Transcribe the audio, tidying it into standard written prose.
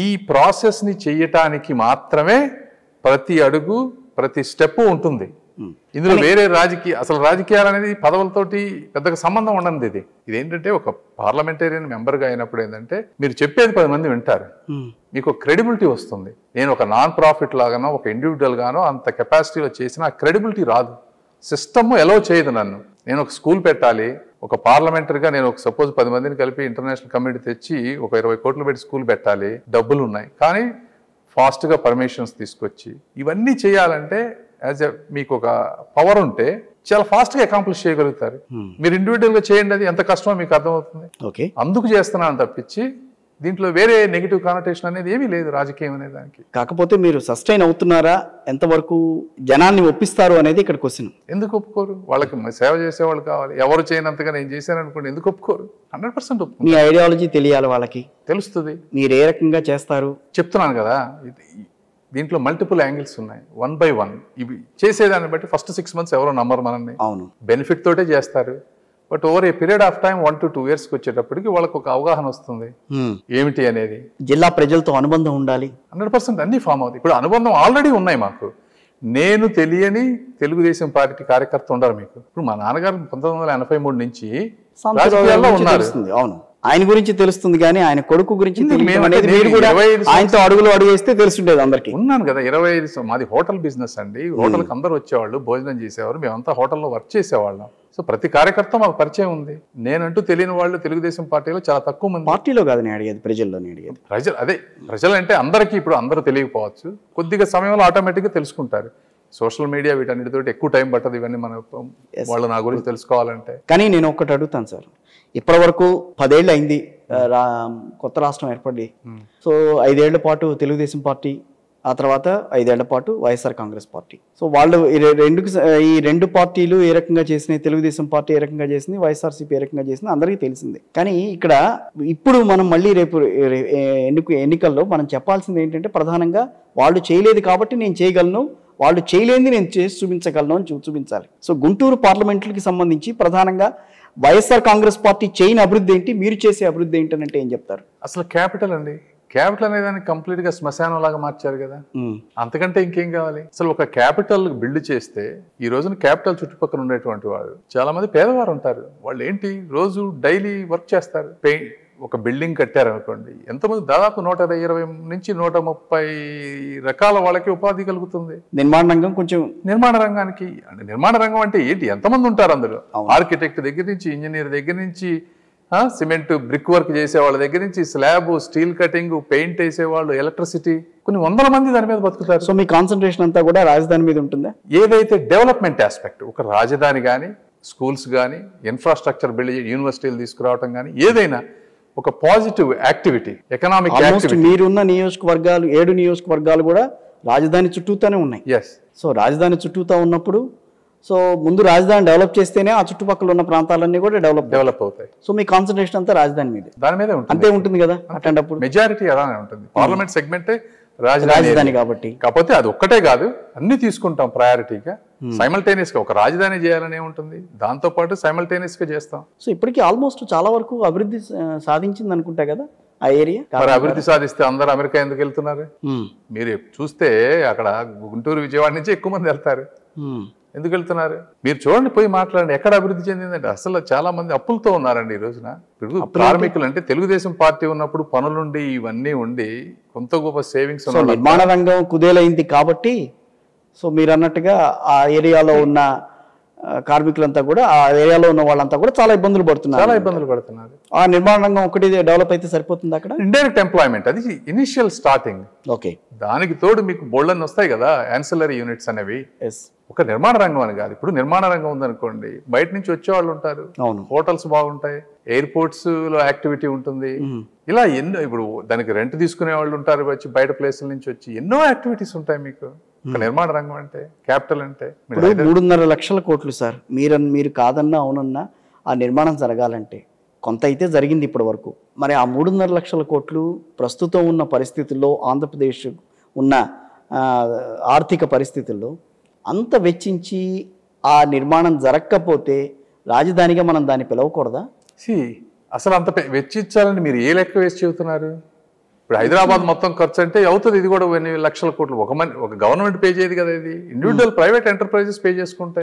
ఈ ప్రాసెస్ని చేయటానికి మాత్రమే ప్రతి అడుగు ప్రతి స్టెప్ ఉంటుంది. ఇందులో వేరే అసలు రాజకీయాలు అనేది పదవులతోటి పెద్దగా సంబంధం ఉండదు. ఇదేంటంటే ఒక పార్లమెంటేరియన్ మెంబర్గా అయినప్పుడు ఏంటంటే మీరు చెప్పేది 10 మంది వింటారు, మీకు క్రెడిబిలిటీ వస్తుంది. నేను ఒక నాన్ ప్రాఫిట్ లాగానో ఒక ఇండివిజువల్ గానో అంత కెపాసిటీలో చేసిన క్రెడిబిలిటీ రాదు. సిస్టమ్ ఎలో చేయదు నన్ను. నేను ఒక స్కూల్ పెట్టాలి, ఒక పార్లమెంటరీగా నేను ఒక సపోజ్ 10 మందిని కలిపి ఇంటర్నేషనల్ కమిటీ తెచ్చి ఒక 20 కోట్లు పెట్టి స్కూల్ పెట్టాలి, డబ్బులు ఉన్నాయి, కానీ ఫాస్ట్గా పర్మిషన్స్ తీసుకొచ్చి ఇవన్నీ చేయాలంటే మీకు ఒక పవర్ ఉంటే చాలా ఫాస్ట్గా అకాంప్లిష్ చేయగలుగుతారు. మీరు ఇండివిజువల్గా చేయండి, అది ఎంత కష్టమో మీకు అర్థమవుతుంది. అందుకు చేస్తున్నాను తప్పించి దీంట్లో వేరే నెగిటివ్ కానోటేషన్ అనేది ఏమీ లేదు రాజకీయం అనే దానికి. కాకపోతే మీరు సస్టైన్ అవుతున్నారా, ఎంతవరకు జనాన్ని ఒప్పిస్తారు అనేది ఇక్కడ క్వశ్చన్. ఎందుకు ఒప్పుకోరు? వాళ్ళకి సేవ చేసేవాళ్ళు కావాలి. ఎవరు చేయనంతగా నేను చేశాను అనుకోండి, ఎందుకు ఒప్పుకోరు? 100% ఒప్పుకోరు. మీ ఐడియాలజీ తెలియాలి, వాళ్ళకి తెలుస్తుంది. మీరు ఏ రకంగా చేస్తారు చెప్తున్నాను కదా. దీంట్లో మల్టిపుల్ యాంగిల్స్ ఉన్నాయి. 1 by 1 ఇవి చేసేదాన్ని బట్టి ఫస్ట్ 6 months ఎవరో నమ్మరు మనల్ని. అవును, బెనిఫిట్ తోటే చేస్తారు. But over a period of time 1 to 2 years వచ్చేటప్పటికి వాళ్ళకి ఒక అవగాహన వస్తుంది ఏమిటి అనేది. జిల్లా ప్రజలతో అనుబంధం ఉండాలి. 100% అన్ని ఫామ్ అవుతాయి. ఇప్పుడు అనుబంధం ఆల్రెడీ ఉన్నాయి మాకు. నేను తెలియని తెలుగుదేశం పార్టీ కార్యకర్త ఉండరు మీకు. ఇప్పుడు మా నాన్నగారు 1983 నుంచి రాజకీయాల్లో ఉన్నారు. అవును, ఆయన గురించి తెలుస్తుంది, కానీ ఆయన కొడుకు గురించి ఆయనతో అడుగులు వేస్తే తెలుసుండేది అందరికి. ఉన్నాను కదా 25. మాది హోటల్ బిజినెస్ అండి. హోటల్కి అందరు వచ్చేవాళ్ళు, భోజనం చేసేవారు, మేమంతా హోటల్లో వర్క్ చేసేవాళ్ళం. సో ప్రతి కార్యకర్త మాకు పరిచయం ఉంది. నేనంటూ తెలియని వాళ్ళు తెలుగుదేశం పార్టీలో చాలా తక్కువ మంది. పార్టీలో కాదు నేను అడిగేది, ప్రజల్లోనే అడిగేది. ప్రజలు అంటే అందరికీ ఇప్పుడు అందరూ తెలియకపోవచ్చు, కొద్దిగా సమయంలో ఆటోమేటిక్గా తెలుసుకుంటారు. సోషల్ మీడియా వీటన్నిటితో ఎక్కువ టైం పట్టదు ఇవన్నీ మన వాళ్ళు నా గురించి తెలుసుకోవాలంటే. కానీ నేను ఒక్కటి అడుగుతాను సార్, ఇప్పటి వరకు 10 ఏళ్ళు అయింది కొత్త రాష్ట్రం ఏర్పడి. సో 5 ఏళ్ల పాటు తెలుగుదేశం పార్టీ, ఆ తర్వాత 5 ఏళ్ల పాటు వైఎస్ఆర్ కాంగ్రెస్ పార్టీ. సో వాళ్ళు ఈ రెండు పార్టీలు ఏ రకంగా చేసినాయి, తెలుగుదేశం పార్టీ ఏ రకంగా చేసింది, వైఎస్ఆర్సీపీ ఏ రకంగా చేసింది అందరికీ తెలిసిందే. కానీ ఇక్కడ ఇప్పుడు మనం మళ్ళీ రేపు ఎన్నికల్లో మనం చెప్పాల్సింది ఏంటంటే, ప్రధానంగా వాళ్ళు చేయలేదు కాబట్టి నేను చేయగలను, వాళ్ళు చేయలేనిది నేను చేసి చూపించగలను అని చూపించాలి. సో గుంటూరు పార్లమెంట్కి సంబంధించి ప్రధానంగా వైఎస్ఆర్ కాంగ్రెస్ పార్టీ చేయని అభివృద్ధి ఏంటి, మీరు చేసే అభివృద్ధి ఏంటంటే ఏం చెప్తారు? అసలు క్యాపిటల్ అండి. క్యాపిటల్ అనేదాన్ని కంప్లీట్ గా శ్మశానం లాగా మార్చారు కదా, అంతకంటే ఇంకేం కావాలి? అసలు ఒక క్యాపిటల్ బిల్డ్ చేస్తే ఈ రోజున క్యాపిటల్ చుట్టుపక్కల ఉండేటువంటి వాడు చాలా మంది పేదవారు ఉంటారు. వాళ్ళు ఏంటి రోజు డైలీ వర్క్ చేస్తారు. ఒక బిల్డింగ్ కట్టారనుకోండి, ఎంతమంది దాదాపు 120 నుంచి 130 రకాల వాళ్ళకి ఉపాధి కలుగుతుంది. నిర్మాణ రంగం కొంచెం నిర్మాణ రంగానికి అంటే నిర్మాణ రంగం అంటే ఏంటి, ఎంతమంది ఉంటారు అందులో? ఆర్కిటెక్ట్ దగ్గర నుంచి, ఇంజనీర్ దగ్గర నుంచి, సిమెంట్ బ్రిక్ వర్క్ చేసే వాళ్ళ దగ్గర నుంచి, స్లాబ్, స్టీల్ కటింగ్, పెయింట్ వేసేవాళ్ళు, ఎలక్ట్రిసిటీ, కొన్ని 100 మంది దాని మీద బతుకుతారు. సో మీ కాన్సన్ట్రేషన్ అంతా కూడా రాజధాని మీద ఉంటుందా? ఏదైతే డెవలప్మెంట్ ఆస్పెక్ట్, ఒక రాజధాని కానీ, స్కూల్స్ కానీ, ఇన్ఫ్రాస్ట్రక్చర్ బిల్డ్, యూనివర్సిటీలు తీసుకురావటం కానీ, ఏదైనా ఒక పాజిటివ్ యాక్టివిటీ, ఎకనామిక్ యాక్టివిటీ. మీరున్న నియోజకవర్గాలు 7 నియోజకవర్గాలు కూడా రాజధాని చుట్టూతానే ఉన్నాయి. సో రాజధాని చుట్టూతా ఉన్నప్పుడు సో ముందు రాజధాని డెవలప్ చేస్తేనే ఆ చుట్టుపక్కల ఉన్న ప్రాంతాలన్నీ కూడా డెవలప్ అవుతాయి. సో మీ కాన్సన్ట్రేషన్ అంతా రాజధాని మీద, దాని మీద అంతే ఉంటుంది కదా. అటెండప్పుడు మెజారిటీ అలానే ఉంటుంది. పార్లమెంట్ సెగ్మెంటే రాజధాని కాబట్టి. కాకపోతే అది ఒక్కటే కాదు, అన్ని తీసుకుంటాం ప్రయారిటీగా. సైమల్టేనియస్ గా ఒక రాజధాని చేయాలనే ఉంటుంది, దాంతో పాటు సైమల్టేనియస్ గా చేస్తాం. సో ఇప్పటికీ ఆల్మోస్ట్ చాలా వరకు అభివృద్ధి సాధించింది అనుకుంటా కదా ఆ ఏరియా. మరి అభివృద్ధి సాధిస్తే అందరూ అమెరికా ఎందుకు వెళ్తున్నారు? మీరు చూస్తే అక్కడ గుంటూరు, విజయవాడ నుంచి ఎక్కువ మంది వెళ్తారు. ఎందుకు వెళ్తున్నారు? మీరు చూడండి, పోయి మాట్లాడండి, ఎక్కడ అభివృద్ధి చెందిందంటే. అసలు చాలా మంది అప్పులతో ఉన్నారండి ఈ రోజున. ఇప్పుడు కార్మికులు అంటే తెలుగుదేశం పార్టీ ఉన్నప్పుడు పనులుండి ఇవన్నీ ఉండి కొంత గొప్ప సేవింగ్స్. నిర్మాణ రంగం కుదేలైంది కాబట్టి సో మీరు అన్నట్టుగా ఆ ఏరియాలో ఉన్న కార్మికులంతా కూడా, ఆ ఏరియాలో ఉన్న వాళ్ళంతా కూడా చాలా ఇబ్బందులు పడుతున్నారు. ఆ నిర్మాణ రంగం ఒకటి డెవలప్ అయితే సరిపోతుంది. అక్కడ ఇండైరెక్ట్ ఎంప్లాయ్మెంట్, అది ఇనిషియల్ స్టార్టింగ్. ఓకే, దానికి తోడు మీకు బోల్డన్ వస్తాయి కదా యాన్సిలరీ యూనిట్స్ అనేవి. ఒక నిర్మాణ రంగం అని కాదు. ఇప్పుడు నిర్మాణ రంగం ఉందనుకోండి, బయట నుంచి వచ్చేవాళ్ళు ఉంటారు, హోటల్స్ బాగుంటాయి, ఎయిర్పోర్ట్స్ లో యాక్టివిటీ ఉంటుంది, ఇలా ఎన్నో. ఇప్పుడు దానికి రెంట్ తీసుకునే వాళ్ళు ఉంటారు, వచ్చి బయట ప్లేసుల నుంచి వచ్చి ఎన్నో యాక్టివిటీస్ ఉంటాయి మీకు. ఒక నిర్మాణ రంగం అంటే, క్యాపిటల్ అంటే 3.5 లక్షల కోట్లు సార్. మీరు కాదన్నా అవునన్నా ఆ నిర్మాణం జరగాలంటే కొంత అయితే జరిగింది ఇప్పటి వరకు. మరి ఆ 3.5 లక్షల కోట్లు ప్రస్తుతం ఉన్న పరిస్థితుల్లో, ఆంధ్రప్రదేశ్ ఉన్న ఆర్థిక పరిస్థితుల్లో అంత వెచ్చించి ఆ నిర్మాణం జరగకపోతే రాజధానిగా మనం దాన్ని పిలవకూడదా? అసలు అంత వెచ్చించాలని మీరు ఏ లెక్క వేసి చెబుతున్నారు? ఇప్పుడు హైదరాబాద్ మొత్తం ఖర్చు అంటే అవుతుంది ఇది కూడా ఎన్ని లక్షల కోట్లు. ఒక గవర్నమెంట్ పే చేయదు కదా, ఇది ఇండివిజువల్ ప్రైవేట్ ఎంటర్ప్రైజెస్ పే చేసుకుంటాయి.